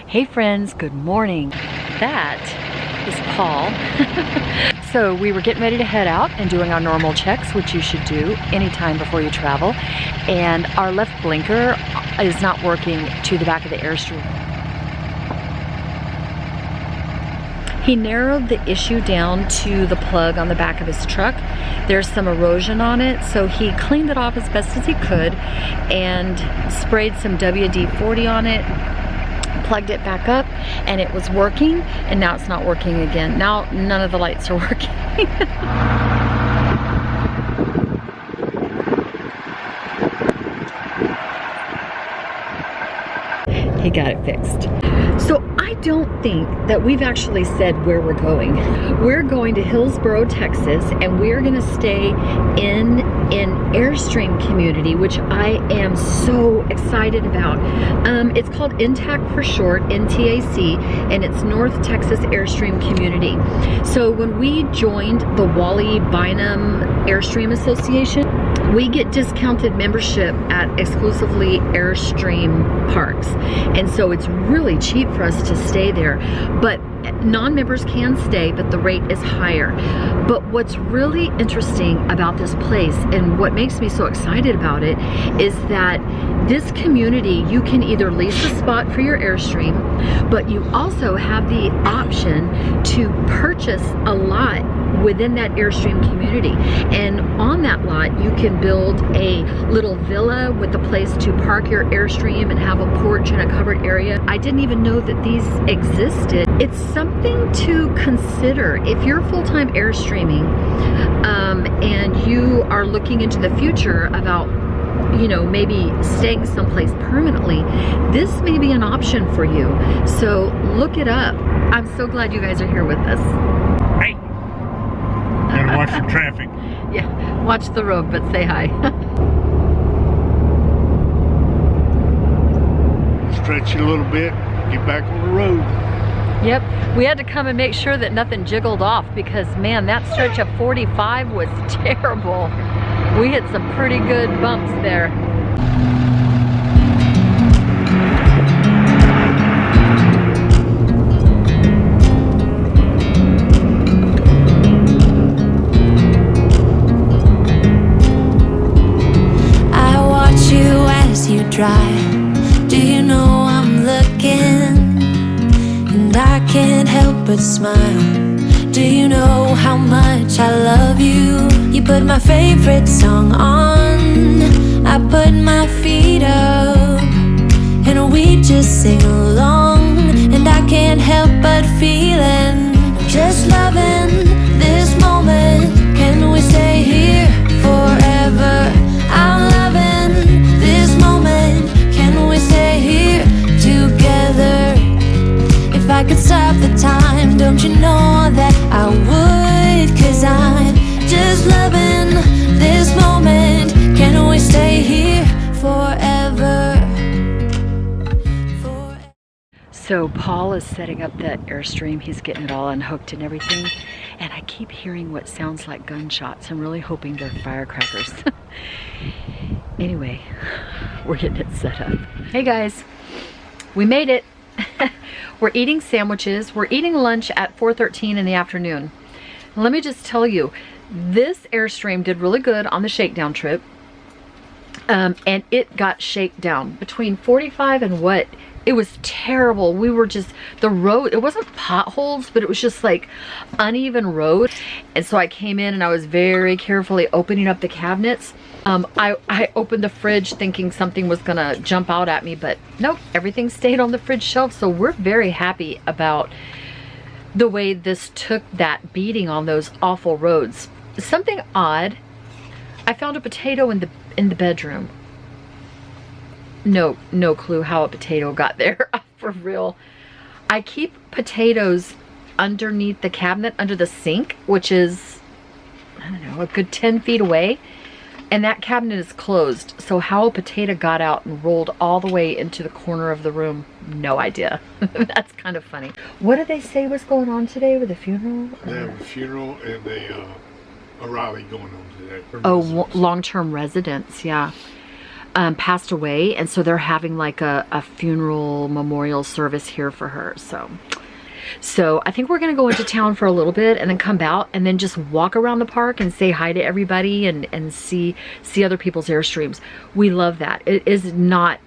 Hey friends, good morning. That is Paul. So we were getting ready to head out and doing our normal checks, which you should do anytime before you travel. And our left blinker is not working to the back of the Airstream. He narrowed the issue down to the plug on the back of his truck. There's some erosion on it, so he cleaned it off as best as he could and sprayed some WD-40 on it, plugged it back up, and it was working, and now it's not working again. Now none of the lights are working. He got it fixed. So I don't think that we've actually said where we're going. We're going to Hillsboro, Texas, and we're gonna stay in an Airstream Community, which I am so excited about. It's called NTAC for short, NTAC, and it's North Texas Airstream Community. So when we joined the Wally Bynum Airstream Association, we get discounted membership at exclusively Airstream parks. And so it's really cheap for us to stay there. But non-members can stay, but the rate is higher. But what's really interesting about this place, and what makes me so excited about it, is that this community, you can either lease a spot for your Airstream, but you also have the option to purchase a lot within that Airstream community. And on that lot, you can build a little villa with a place to park your Airstream and have a porch and a covered area. I didn't even know that these existed. It's something to consider. If you're full-time Airstreaming and you are looking into the future about, you know, maybe staying someplace permanently, this may be an option for you. So look it up. I'm so glad you guys are here with us. Hey! Gotta watch the traffic. Yeah, watch the road, but say hi. Stretch it a little bit, get back on the road. Yep, we had to come and make sure that nothing jiggled off because, man, that stretch of 45 was terrible. We hit some pretty good bumps there. I watch you as you drive. Do you know I'm looking? And I can't help but smile. Do you know how much I love you? You put my favorite song on, I put my feet up, and we just sing along. And I can't help but feeling, just loving this moment. Can we stay here forever? I'm loving this moment. Can we stay here together? If I could stop the time, don't you know that I would? 'Cause I'm just loving this moment. Can we stay here forever? So Paul is setting up that Airstream. He's getting it all unhooked and everything. And I keep hearing what sounds like gunshots. I'm really hoping they're firecrackers. Anyway, we're getting it set up. Hey guys, we made it. We're eating sandwiches. We're eating lunch at 4:13 in the afternoon. Let me just tell you, this Airstream did really good on the shakedown trip. And it got shakedown between 45 and what? It was terrible. We were just, the road, it wasn't potholes, but it was just like uneven road. And so I came in and I was very carefully opening up the cabinets. I opened the fridge thinking something was gonna jump out at me, but nope, everything stayed on the fridge shelf. So we're very happy about the way this took that beating on those awful roads. Something odd, I found a potato in the bedroom. No clue how a potato got there. For real. I keep potatoes underneath the cabinet, under the sink, which is, I don't know, a good 10 feet away. And that cabinet is closed. So how a potato got out and rolled all the way into the corner of the room, no idea. That's kind of funny. What did they say was going on today with the funeral? They have a funeral and a rally going on today. Oh, long-term residents, yeah. passed away, and so they're having like a funeral memorial service here for her. So I think we're gonna go into town for a little bit and then come out and then just walk around the park and say hi to everybody and see other people's Airstreams. We love that. It is not,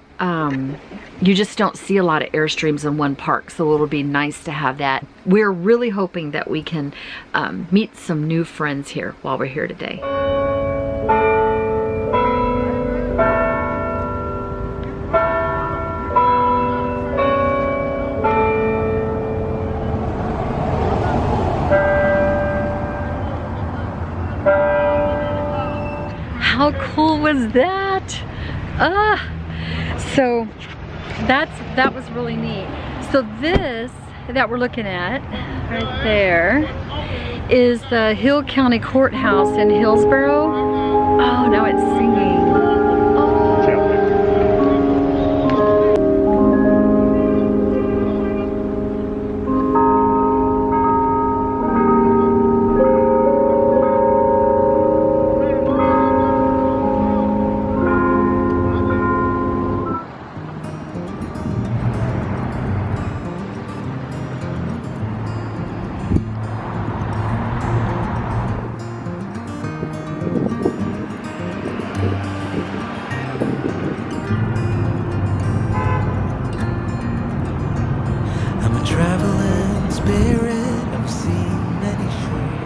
you just don't see a lot of Airstreams in one park, so it'll be nice to have that. We're really hoping that we can meet some new friends here while we're here today. How cool was that? So that was really neat. So this that we're looking at right there is the Hill County Courthouse in Hillsboro. Oh, now it's singing.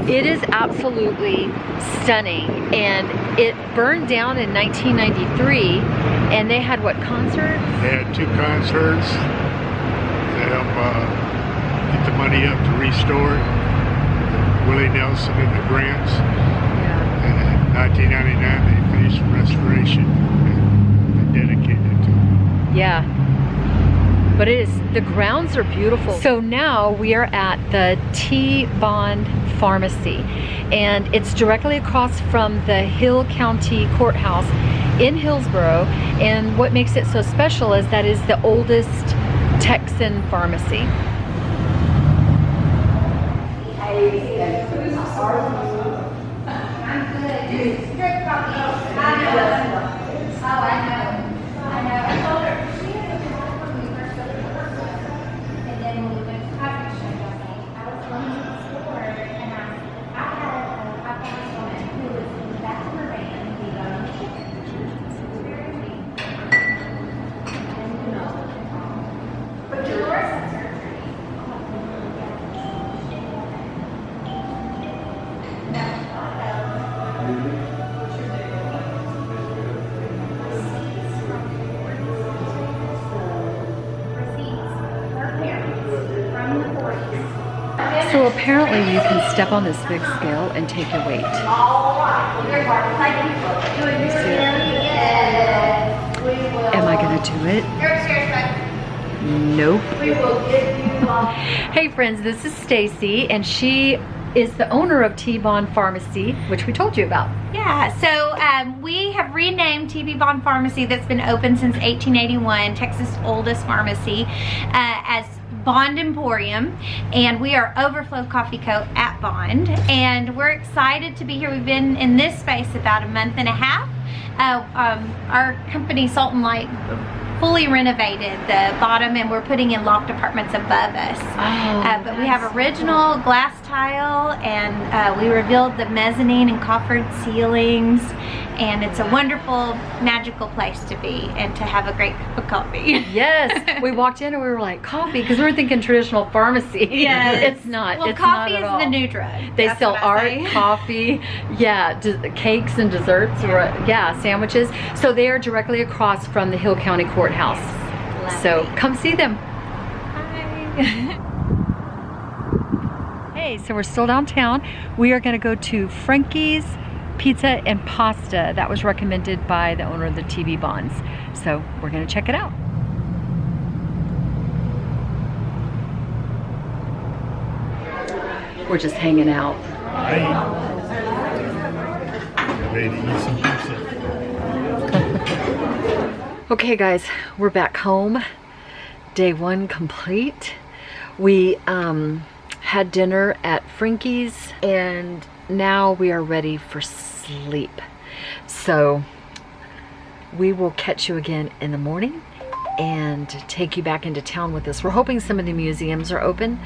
It is absolutely stunning, and it burned down in 1993, and they had what, concerts? They had 2 concerts to help get the money up to restore it. Willie Nelson and the Grants. Yeah. And in 1999 they finished the restoration and they dedicated it to them. Yeah. But the grounds are beautiful. So now we are at the T-Bond Pharmacy, and it's directly across from the Hill County Courthouse in Hillsboro. And what makes it so special is that is the oldest Texan pharmacy. So apparently you can step on this big scale and take your weight. You see it? Am I gonna do it? Nope. Hey friends, this is Stacy, and she is the owner of T-Bond Pharmacy, which we told you about. Yeah, so we have renamed TB Bond Pharmacy, that's been open since 1881, Texas' oldest pharmacy, as Bond Emporium, and we are Overflow Coffee Co. at Bond, and we're excited to be here. We've been in this space about a month and a half. Our company, Salt and Light, fully renovated the bottom, and we're putting in loft apartments above us. But we have original glass tile, and we revealed the mezzanine and coffered ceilings, and it's a wonderful, magical place to be and to have a great cup of coffee. Yes, we walked in and we were like, coffee, because we were thinking traditional pharmacy. Yeah, it's not. Well, it's coffee not at is all. the new drug. They That's sell what I art, say. coffee, yeah, cakes and desserts, yeah, sandwiches. So they are directly across from the Hill County Courthouse. Yes. So come see them. Hi. Hey, so we're still downtown. We are gonna go to Frankie's Pizza and Pasta. That was recommended by the owner of the TV Bonds. So we're gonna check it out. We're just hanging out. Ready to eat some pizza. Okay guys, we're back home. Day 1 complete. We had dinner at Frankie's, and now we are ready for sleep. So we will catch you again in the morning and take you back into town with us. We're hoping some of the museums are open,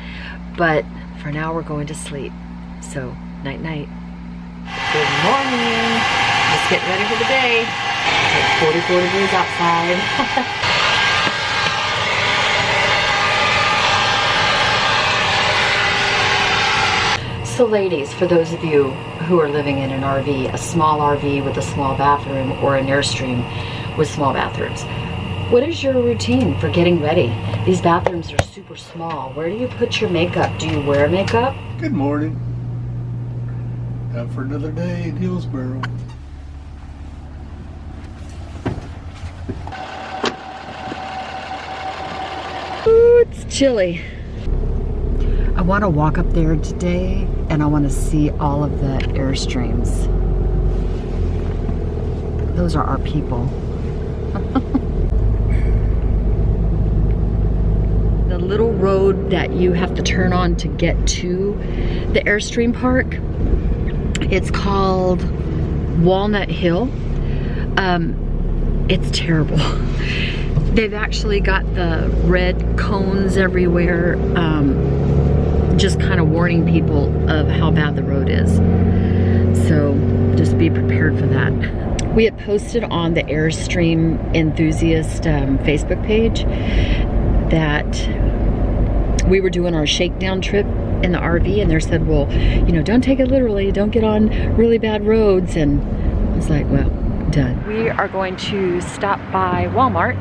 but for now we're going to sleep. So, night night. Good morning. Just getting ready for the day. It's like 44 degrees outside. So ladies, for those of you who are living in an RV, a small RV with a small bathroom or an Airstream with small bathrooms, what is your routine for getting ready? These bathrooms are super small. Where do you put your makeup? Do you wear makeup? Good morning. Out for another day in Hillsboro. Ooh, it's chilly. I want to walk up there today and I want to see all of the Airstreams. Those are our people. The little road that you have to turn on to get to the Airstream Park, it's called Walnut Hill. It's terrible. They've actually got the red cones everywhere, just kind of warning people of how bad the road is. So just be prepared for that. We had posted on the Airstream enthusiast Facebook page that we were doing our shakedown trip in the RV, and they said, well, you know, don't take it literally, don't get on really bad roads. And I was like, well, done. We are going to stop by Walmart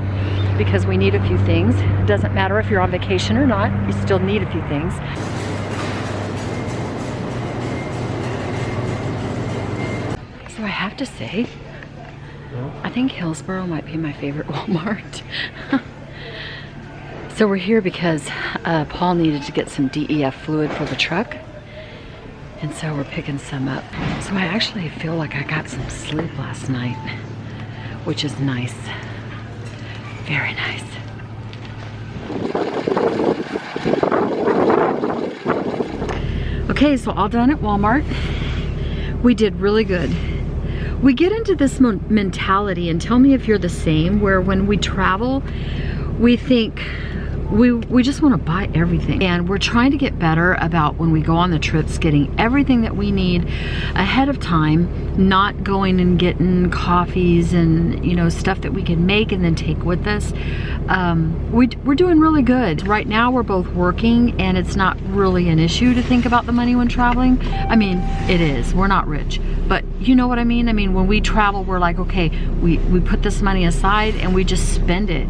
because we need a few things. It doesn't matter if you're on vacation or not, you still need a few things. So I have to say, I think Hillsboro might be my favorite Walmart. So we're here because Paul needed to get some DEF fluid for the truck. And so we're picking some up. So I actually feel like I got some sleep last night, which is nice. Very nice. Okay, so all done at Walmart. We did really good. We get into this mentality, and tell me if you're the same, where when we travel, we think, we just want to buy everything, and we're trying to get better about when we go on the trips getting everything that we need ahead of time, not going and getting coffees and, you know, stuff that we can make and then take with us. We're doing really good. Right now we're both working, and it's not really an issue to think about the money when traveling. I mean, it is. We're not rich, but you know what I mean? I mean, when we travel, we're like, okay, we put this money aside and we just spend it.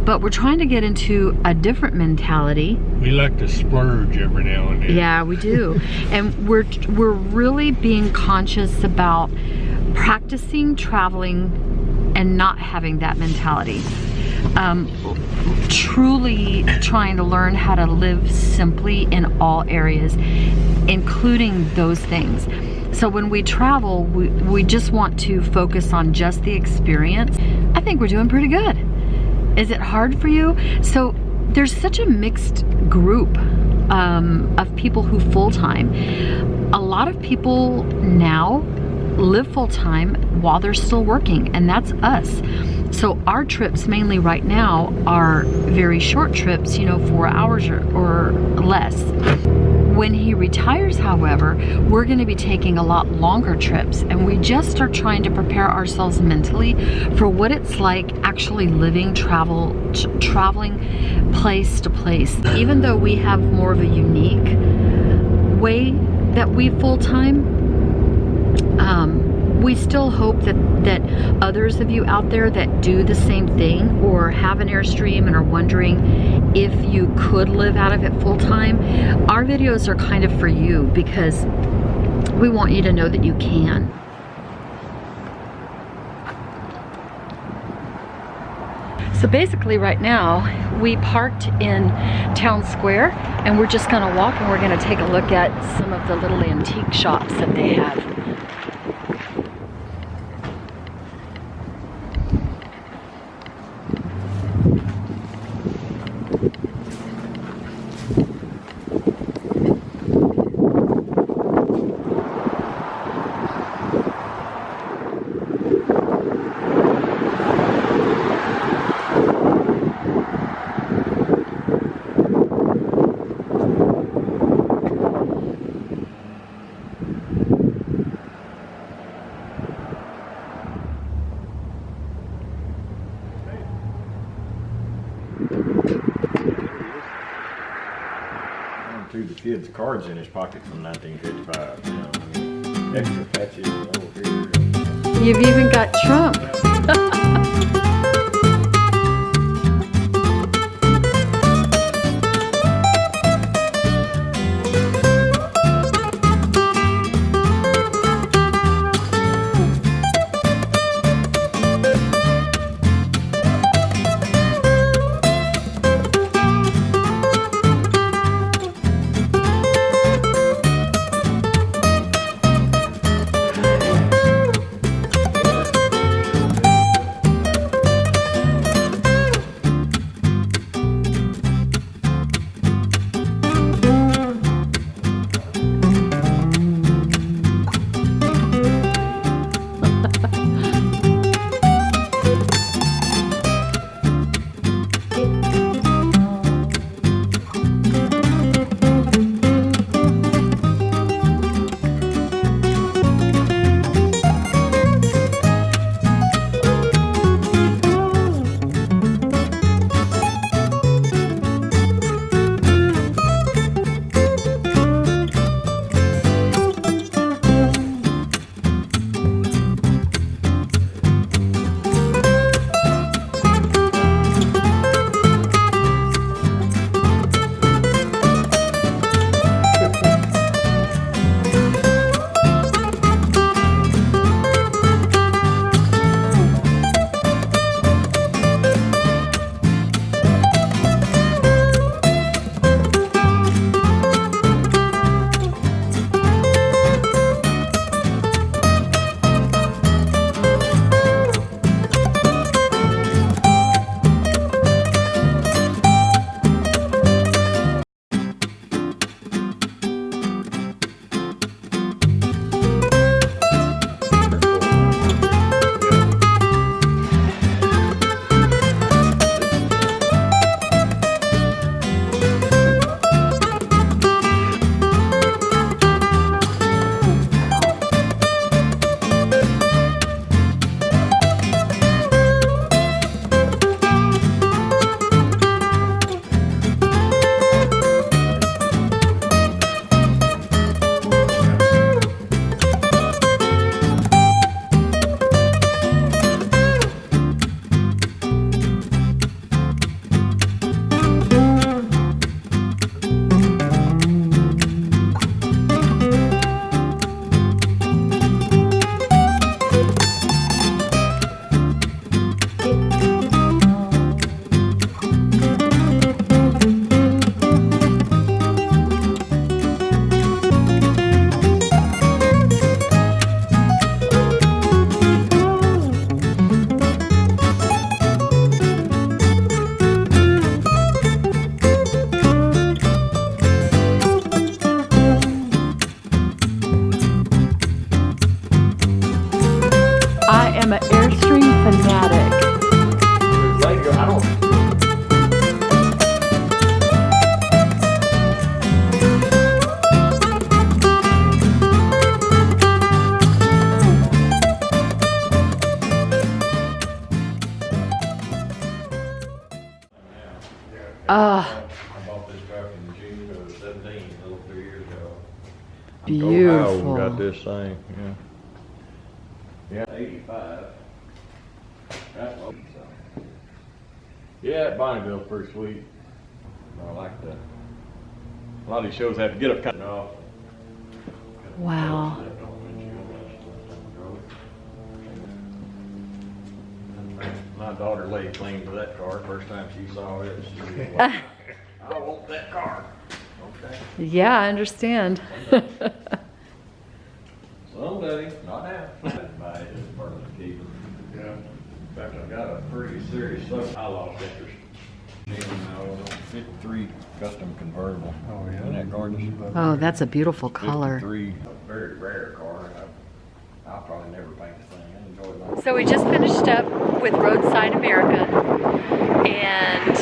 But we're trying to get into a different mentality. We like to splurge every now and then. Yeah, we do. And we're really being conscious about practicing traveling and not having that mentality. Truly trying to learn how to live simply in all areas, including those things. So when we travel, we just want to focus on just the experience. I think we're doing pretty good. Is it hard for you? So there's such a mixed group of people who full-time. A lot of people now live full-time while they're still working, and that's us. So our trips mainly right now are very short trips, you know, 4 hours or less. When he retires, however, we're going to be taking a lot longer trips, and we just are trying to prepare ourselves mentally for what it's like actually living, traveling place to place. Even though we have more of a unique way that we full-time, we still hope that others of you out there that do the same thing or have an Airstream and are wondering if you could live out of it full-time, our videos are kind of for you, because we want you to know that you can. So basically right now we parked in Town Square, and we're just gonna walk and we're gonna take a look at some of the little antique shops that they have. threw the kid's cards in his pocket from 1955. You know, I mean, extra patches over here. You've even got Trump. am an Airstream fanatic. Like, I don't. I bought this back in June of 17, a little 3 years ago. Beautiful. Ohio got this thing, yeah. Yeah, 85. That's what yeah, Bonneville's pretty sweet. I like that. A lot of these shows have to get up cutting off. Wow. My daughter laid claim to that car first time she saw it. She was like, I want that car. Okay. Yeah, I understand. Someday, not now. Buy it as part of the keeper. Yeah. In fact, I got a pretty serious I lost interest. And, 53 custom convertible. Oh yeah. Isn't that gorgeous? Oh, that's a beautiful color. 53, a very rare car. I'll probably never paint the thing. I enjoy it. So we just finished up with Roadside America, and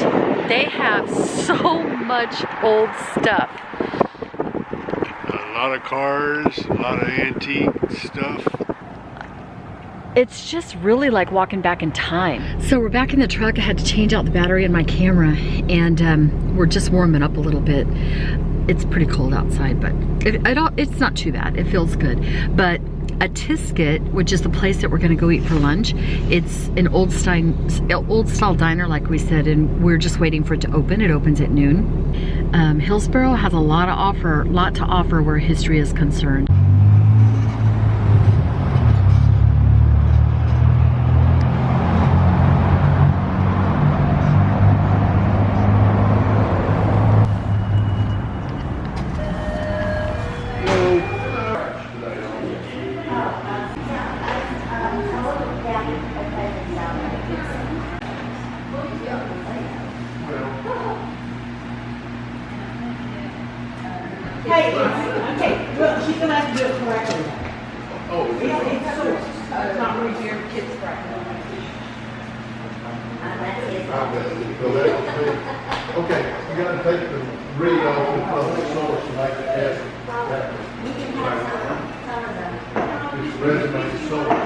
they have so much old stuff. A lot of cars, a lot of antique stuff. It's just really like walking back in time. So we're back in the truck. I had to change out the battery in my camera, and we're just warming up a little bit. it's pretty cold outside, but it's not too bad. It feels good. But a Tisket, which is the place that we're going to go eat for lunch, it's an old style diner, like we said, and we're just waiting for it to open. It opens at noon. Hillsboro has a lot to offer where history is concerned. Okay, well, she's gonna have to do it correctly. Oh, it's not reading your kids correctly. Okay, you gotta take the read off in front of the source and make the S. It's resume source.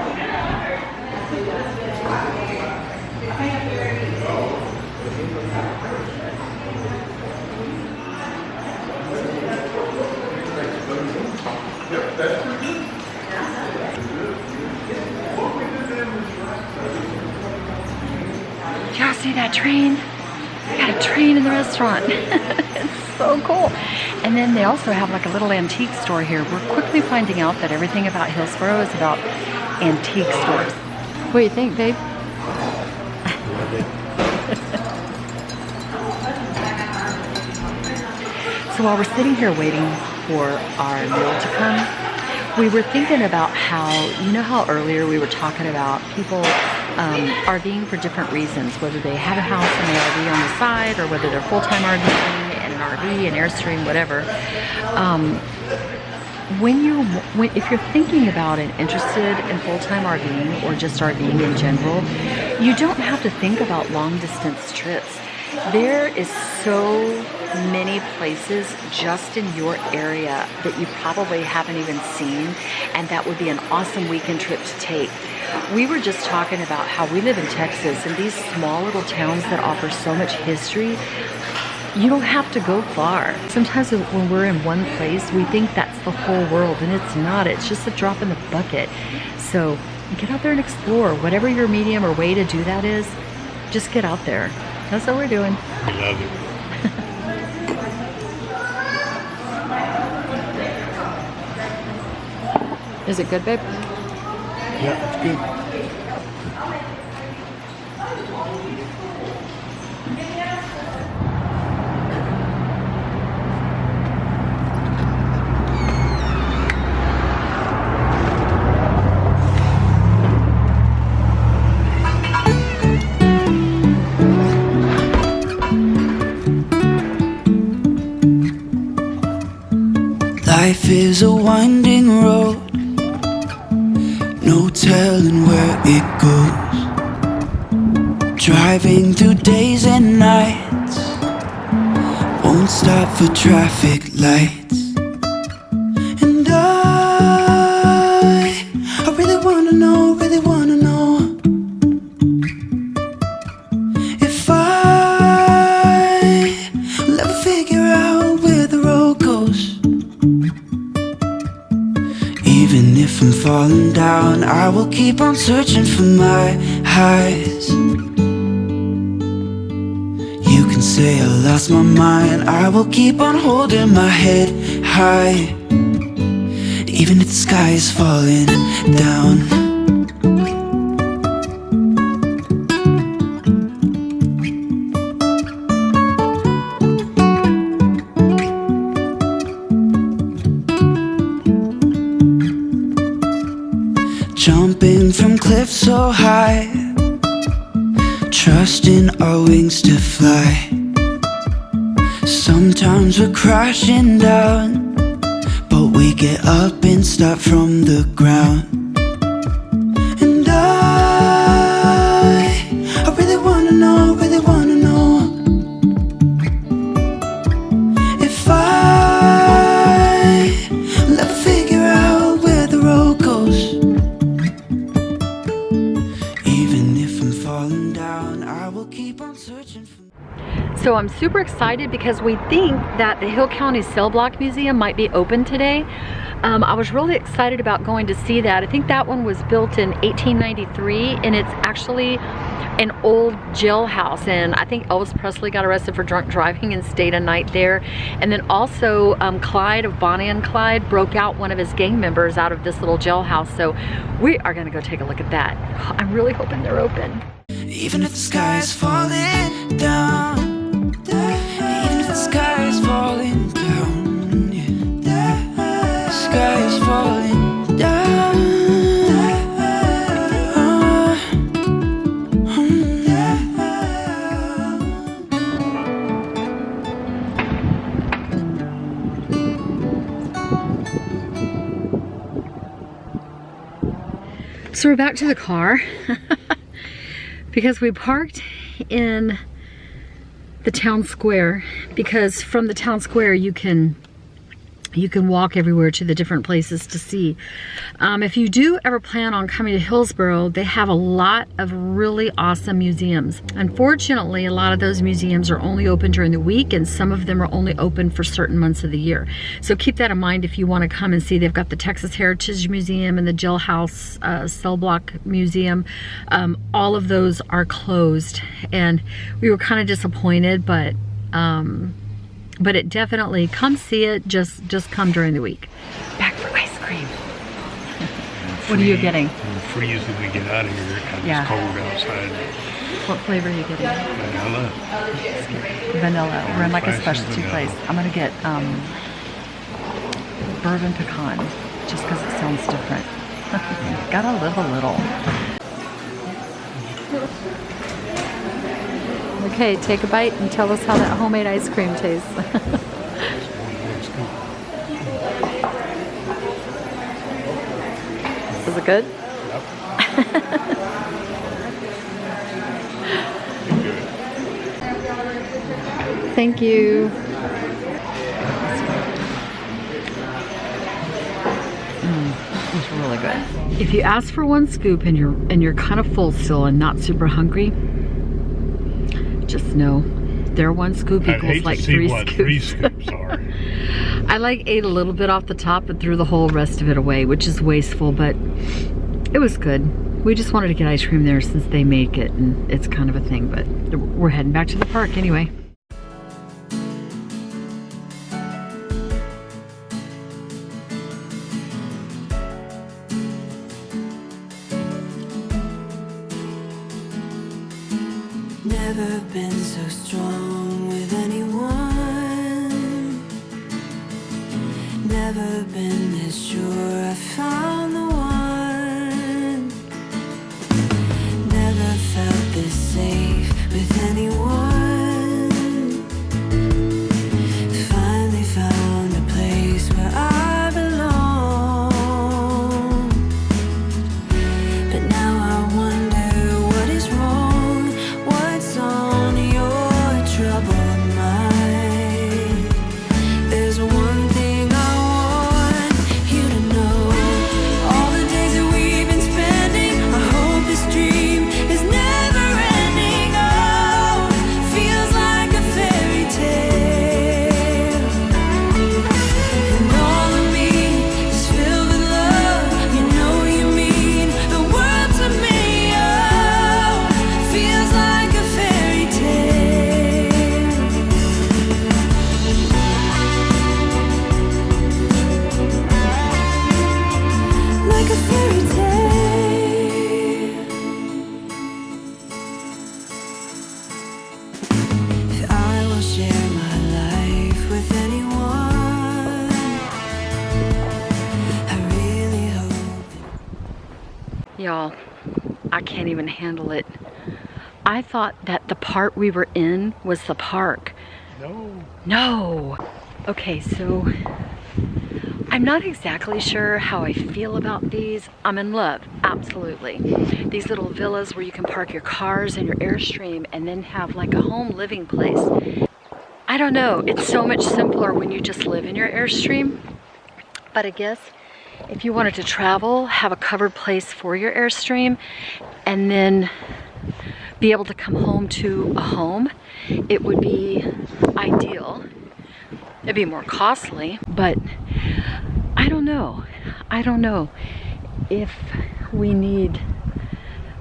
Yep, that's pretty good. Y'all see that train? We got a train in the restaurant. It's so cool. And then they also have like a little antique store here. We're quickly finding out that everything about Hillsboro is about antique stores. What do you think, babe? So while we're sitting here waiting for our meal to come, we were thinking about how, you know how earlier we were talking about people RVing for different reasons, whether they have a house and an RV on the side, or whether they're full-time RVing and an RV, an Airstream, whatever. If you're thinking about and interested in full-time RVing or just RVing in general, you don't have to think about long-distance trips. There is so many places just in your area that you probably haven't even seen, and that would be an awesome weekend trip to take. We were just talking about how we live in Texas, and these small little towns that offer so much history, you don't have to go far. Sometimes when we're in one place, we think that's the whole world, and it's not. It's just a drop in the bucket. So get out there and explore. Whatever your medium or way to do that is, just get out there. That's what we're doing. We love it. Is it good, babe? Yeah, it's good. Life is a winding road, no telling where it goes. Driving through days and nights, won't stop for traffic lights. And I really wanna know, if I will ever figure out where the road goes. Even if I'm falling down, I will keep on searching for my highs. You can say I lost my mind, I will keep on holding my head high, even if the sky is falling down. Jumping from cliffs so high, trusting our wings to fly. Sometimes we're crashing down, but we get up and start from the ground. And I really wanna know, if I will ever figure out where the road goes. So So I'm super excited because we think that the Hill County Cell Block Museum might be open today. I was really excited about going to see that. I think that one was built in 1893, and it's actually an old jailhouse, and I think Elvis Presley got arrested for drunk driving and stayed a night there. And then also Clyde of Bonnie and Clyde broke out one of his gang members out of this little jailhouse, so we are gonna go take a look at that. I'm really hoping they're open. Even if the sky is falling down, even if the sky is falling down, yeah. The sky is falling down. So we're back to the car because we parked in the town square, because from the town square you can walk everywhere to the different places to see. If you do ever plan on coming to Hillsboro, they have a lot of really awesome museums. Unfortunately, a lot of those museums are only open during the week, and some of them are only open for certain months of the year. So keep that in mind if you want to come and see. They've got the Texas Heritage Museum and the Jailhouse Cell Block Museum. All of those are closed, and we were kind of disappointed, but it definitely, come see it, just come during the week. Back for ice cream. What are you getting? We'll freeze when we get out of here because Yeah. it's cold outside. What flavor are you getting? Vanilla. Vanilla. We're in like a Old-fashioned specialty vanilla. place. I'm gonna get bourbon pecan, just because it sounds different. Gotta live a little. Okay, take a bite and tell us how that homemade ice cream tastes. Is it good? Thank you. It's really good. If you ask for one scoop and you're kind of full still and not super hungry, just know their one scoop I'd equals hate like to see 3 what scoops. 3 scoops are. I like ate a little bit off the top but threw the whole rest of it away, which is wasteful, but it was good. We just wanted to get ice cream there since they make it, and it's kind of a thing, but we're heading back to the park anyway. Never been so strong with anyone. Never been this sure I found the one. Never felt this safe with anyone. Finally found a place where I belong. But now I wonder what is wrong. What's on your troubled mind? There's one thing I want you to know. All the days that we've been spending, I hope this dream is never ending. Oh, feels like a fairy tale. And all of me is filled with love. You know you mean the world to me. Oh, feels like a fairy tale. Like a fairy tale. If I will share my life with anyone, I really hope. Y'all, I can't even handle it. I thought that the part we were in was the park. No. Okay, so I'm not exactly sure how I feel about these. I'm in love, absolutely. These little villas where you can park your cars and your Airstream and then have like a home living place. I don't know, it's so much simpler when you just live in your Airstream. But I guess if you wanted to travel, have a covered place for your Airstream, and then be able to come home to a home, it would be ideal. It'd be more costly, but I don't know. I don't know if we need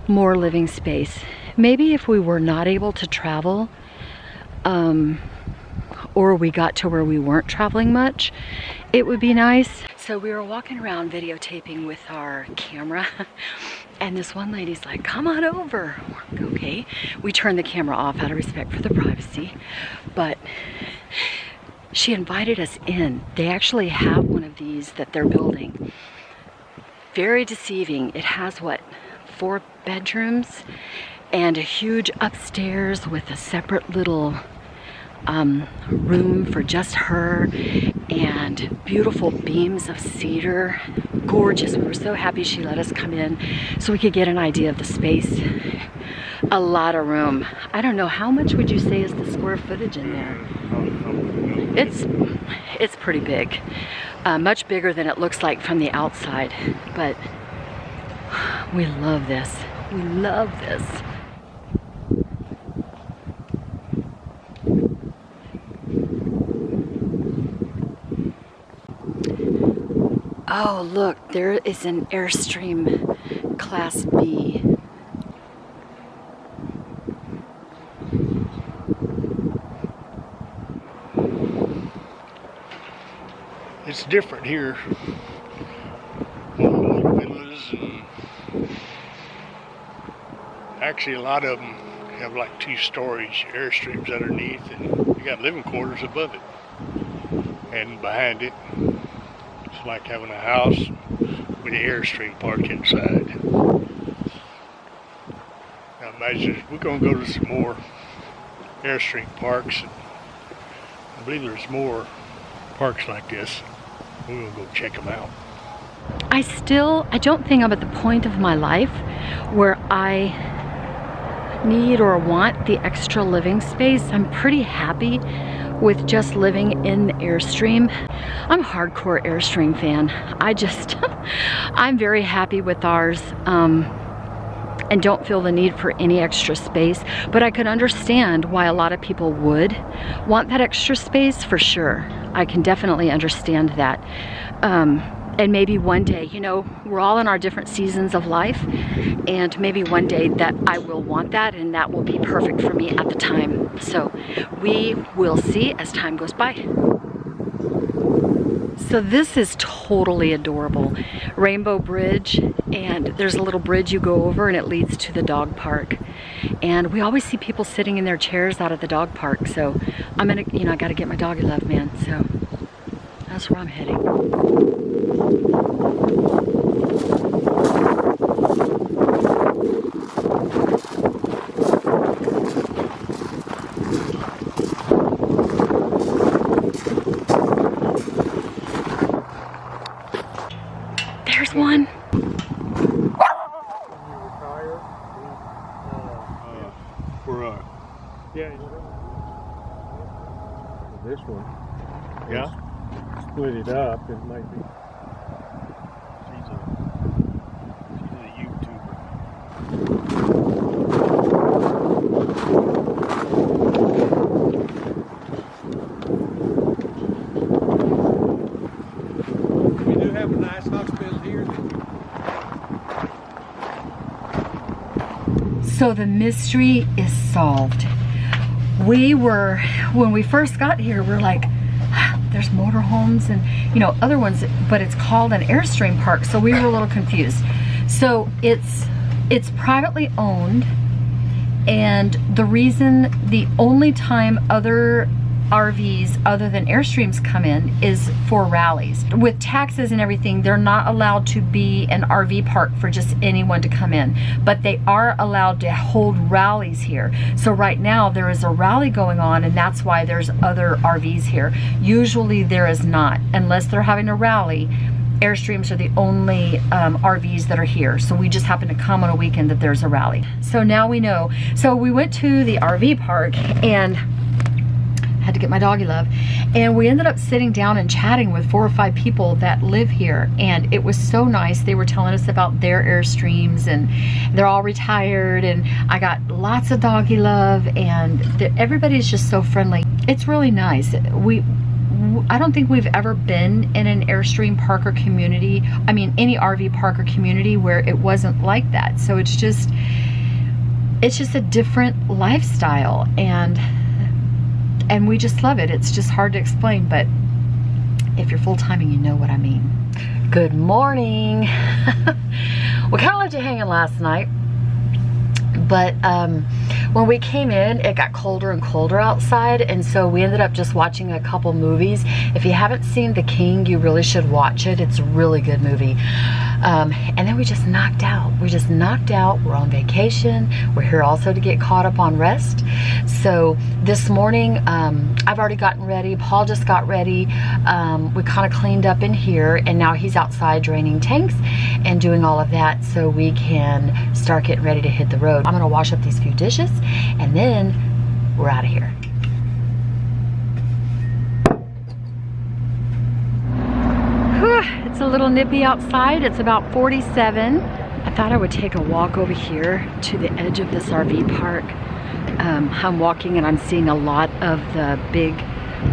more living space. Maybe if we were not able to travel, or we got to where we weren't traveling much, it would be nice. So we were walking around videotaping with our camera, and this one lady's like, come on over. Okay, we turned the camera off out of respect for the privacy, but she invited us in. They actually have one of these that they're building. Very deceiving. It has, what, 4 bedrooms and a huge upstairs with a separate little room for just her, and beautiful beams of cedar. Gorgeous. We were so happy she let us come in so we could get an idea of the space. A lot of room. I don't know, how much would you say is the square footage in there? It's pretty big. Much bigger than it looks like from the outside, but we love this. We love this. Oh, look, there is an Airstream Class B. It's different here. Villas, and actually a lot of them have like 2 stories, Airstreams underneath, and you got living quarters above it. And behind it, it's like having a house with the Airstream park inside. Now imagine, we're going to go to some more Airstream parks. I believe there's more parks like this. We're going to go check them out. I don't think I'm at the point of my life where I need or want the extra living space. I'm pretty happy with just living in the Airstream. I'm a hardcore Airstream fan. I'm very happy with ours, and don't feel the need for any extra space, but I could understand why a lot of people would want that extra space, for sure. I can definitely understand that. And maybe one day, you know, we're all in our different seasons of life, and maybe one day that I will want that, and that will be perfect for me at the time. So we will see as time goes by. So this is totally adorable. Rainbow Bridge, and there's a little bridge you go over and it leads to the dog park. And we always see people sitting in their chairs out at the dog park. So I'm gonna, you know, I gotta get my doggy love, man. So that's where I'm heading. There's one. This one. Yeah. Split it up. It might be. She's a YouTuber. We do have a nice hospital here. So the mystery is solved. When we first got here, we're like, there's motorhomes and, you know, other ones, but it's called an Airstream park, so we were a little confused. So it's privately owned, and the only time other RVs other than Airstreams come in is for rallies. With taxes and everything, they're not allowed to be an RV park for just anyone to come in, but they are allowed to hold rallies here. So right now there is a rally going on, and that's why there's other RVs here. Usually there is not, unless they're having a rally. Airstreams are the only RVs that are here. So we just happen to come on a weekend that there's a rally. So now we know. So we went to the RV park and had to get my doggy love. And we ended up sitting down and chatting with 4 or 5 people that live here, and it was so nice. They were telling us about their Airstreams, and they're all retired, and I got lots of doggy love, and everybody's just so friendly. It's really nice. I don't think we've ever been in an Airstream park or community, I mean any RV park or community, where it wasn't like that. So it's just a different lifestyle, and we just love it. It's just hard to explain, but if you're full-timing, you know what I mean. Good morning. We kind of left you hanging last night, but when we came in, it got colder and colder outside, and so we ended up just watching a couple movies. If you haven't seen The King, you really should watch it. It's a really good movie. And then we just knocked out. We're on vacation. We're here also to get caught up on rest. So this morning, I've already gotten ready. Paul just got ready. We kind of cleaned up in here, and now he's outside draining tanks and doing all of that so we can start getting ready to hit the road. I'm gonna wash up these few dishes, and then we're out of here. It's a little nippy outside. It's about 47. I thought I would take a walk over here to the edge of this RV park. I'm walking and I'm seeing a lot of the big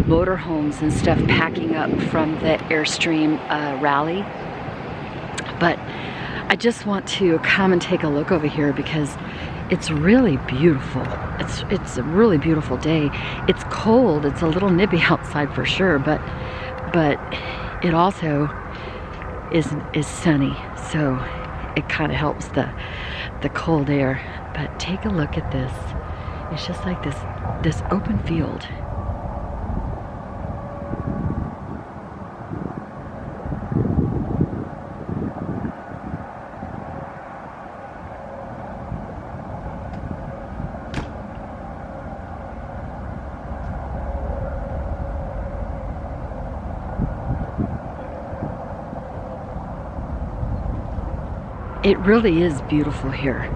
motorhomes and stuff packing up from the Airstream rally. But I just want to come and take a look over here because it's really beautiful. It's a really beautiful day. It's cold. It's a little nippy outside for sure, but it also is sunny, so it kind of helps the cold air. But take a look at this. It's just like this open field. It really is beautiful here.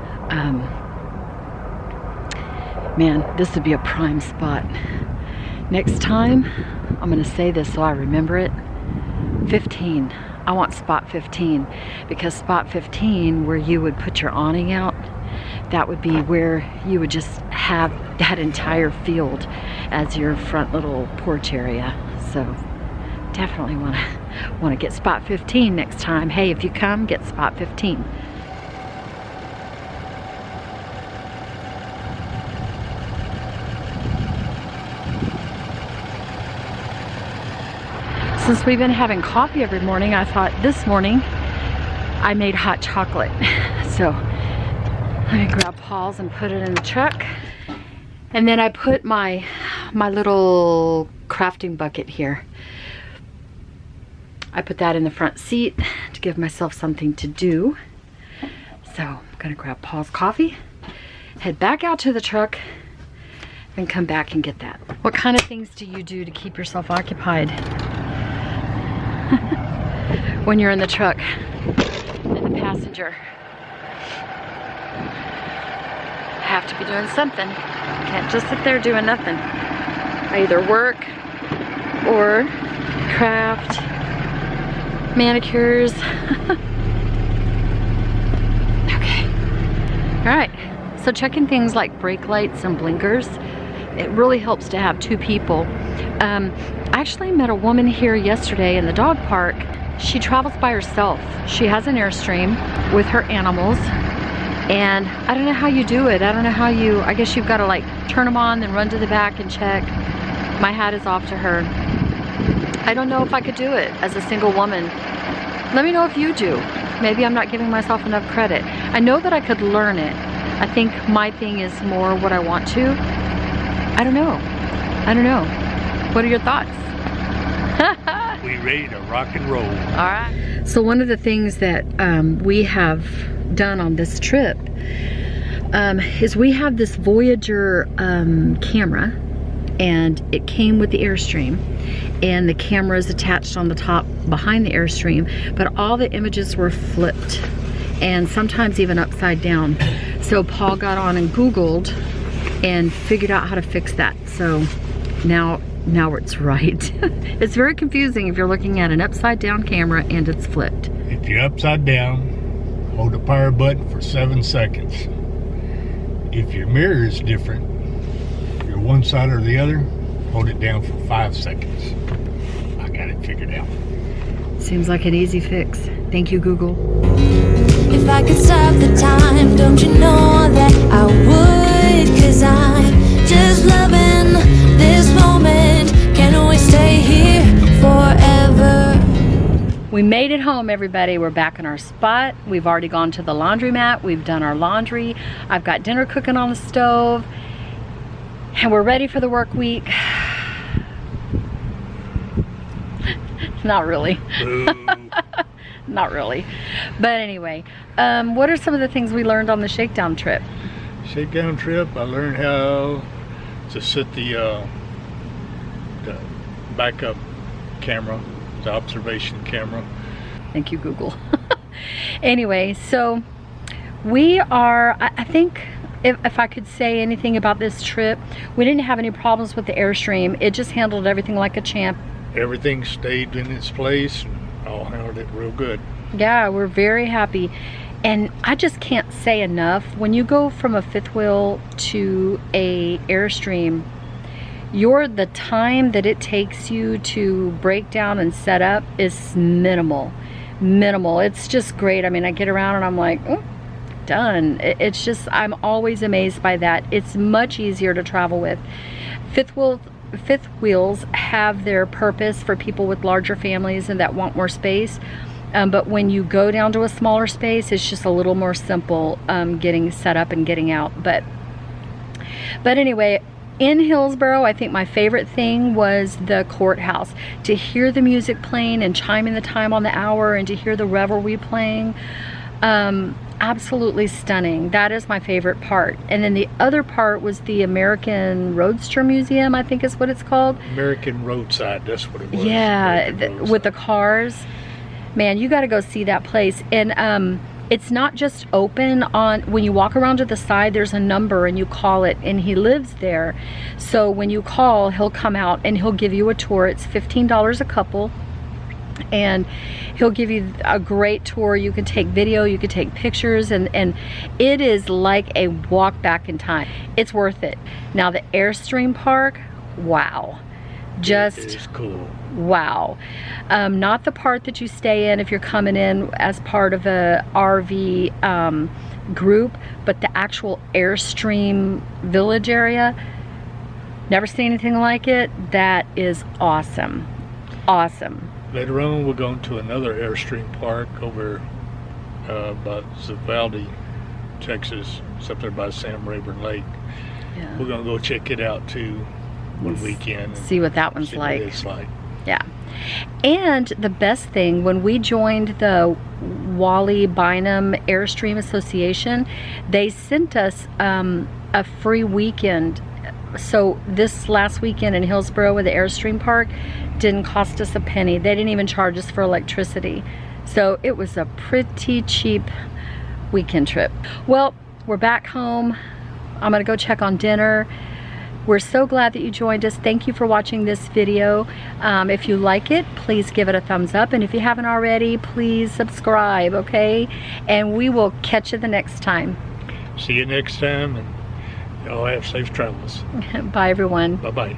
Man, this would be a prime spot. Next time, I'm gonna say this so I remember it, 15. I want spot 15, because spot 15, where you would put your awning out, that would be where you would just have that entire field as your front little porch area. So definitely want to get spot 15 next time. Hey, if you come, get spot 15. Since we've been having coffee every morning, I thought this morning I made hot chocolate. So let me grab Paul's and put it in the truck. And then I put my little crafting bucket here. I put that in the front seat to give myself something to do. So I'm gonna grab Paul's coffee, head back out to the truck, and come back and get that. What kind of things do you do to keep yourself occupied when you're in the truck, in the passenger? Have to be doing something. Can't just sit there doing nothing. I either work or craft, manicures. Okay. All right. So checking things like brake lights and blinkers, it really helps to have 2 people. I actually met a woman here yesterday in the dog park. She travels by herself. She has an Airstream with her animals, and I don't know how you do it. I don't know how you, I guess you've got to like turn them on, then run to the back and check. My hat is off to her. I don't know if I could do it as a single woman. Let me know if you do. Maybe I'm not giving myself enough credit. I know that I could learn it. I think my thing is more what I want to. I don't know. What are your thoughts? We ready to rock and roll. All right. So one of the things that we have done on this trip is we have this Voyager camera, and it came with the Airstream, and the camera is attached on the top behind the Airstream, but all the images were flipped and sometimes even upside down. So Paul got on and Googled and figured out how to fix that. So now Now it's right. It's very confusing if you're looking at an upside down camera and it's flipped. If you're upside down, hold the power button for 7 seconds. If your mirror is different, you're one side or the other, hold it down for 5 seconds. I got it figured out. Seems like an easy fix. Thank you, Google. If I could stop the time, don't you know that I would? 'Cause I'm just loving this moment. Can we stay here forever? We made it home, everybody. We're back in our spot. We've already gone to the laundromat. We've done our laundry. I've got dinner cooking on the stove. And we're ready for the work week. Not really. Not really. But anyway, what are some of the things we learned on the shakedown trip? Shakedown trip, I learned how to set the backup camera, the observation camera. Thank you, Google. Anyway, so we are, I think, if I could say anything about this trip, we didn't have any problems with the Airstream. It just handled everything like a champ. Everything stayed in its place. All handled it real good. Yeah, we're very happy. And I just can't say enough, when you go from a fifth wheel to a Airstream, the time that it takes you to break down and set up is minimal. It's just great. I mean, I get around and I'm like, oh, done. It's just, I'm always amazed by that. It's much easier to travel with. Fifth wheels have their purpose for people with larger families and that want more space. But when you go down to a smaller space, it's just a little more simple getting set up and getting out. But anyway, in Hillsboro, I think my favorite thing was the courthouse. To hear the music playing and chiming the time on the hour and to hear the revelry playing, absolutely stunning. That is my favorite part. And then the other part was the American Roadster Museum, I think is what it's called. American Roadside, that's what it was. Yeah, with the cars. Man, you got to go see that place. And it's not just open on, when you walk around to the side, there's a number and you call it, and he lives there. So when you call, he'll come out and he'll give you a tour. It's $15 a couple. And he'll give you a great tour. You can take video, you can take pictures, and it is like a walk back in time. It's worth it. Now the Airstream Park, wow. Just it is cool. Wow. Not the part that you stay in if you're coming in as part of a RV group, but the actual Airstream village area. Never seen anything like it. That is awesome. Awesome. Later on, we're going to another Airstream park over by Uvalde, Texas. It's up there by Sam Rayburn Lake. Yeah. We're going to go check it out too one weekend. See what that one's like. See what it's like. Yeah. And the best thing, when we joined the Wally Bynum Airstream Association, they sent us a free weekend. So this last weekend in Hillsboro with the Airstream Park didn't cost us a penny. They didn't even charge us for electricity. So it was a pretty cheap weekend trip. Well, we're back home. I'm gonna go check on dinner. We're so glad that you joined us. Thank you for watching this video. If you like it, please give it a thumbs up. And if you haven't already, please subscribe, okay? And we will catch you the next time. See you next time, and y'all have safe travels. Bye, everyone. Bye-bye.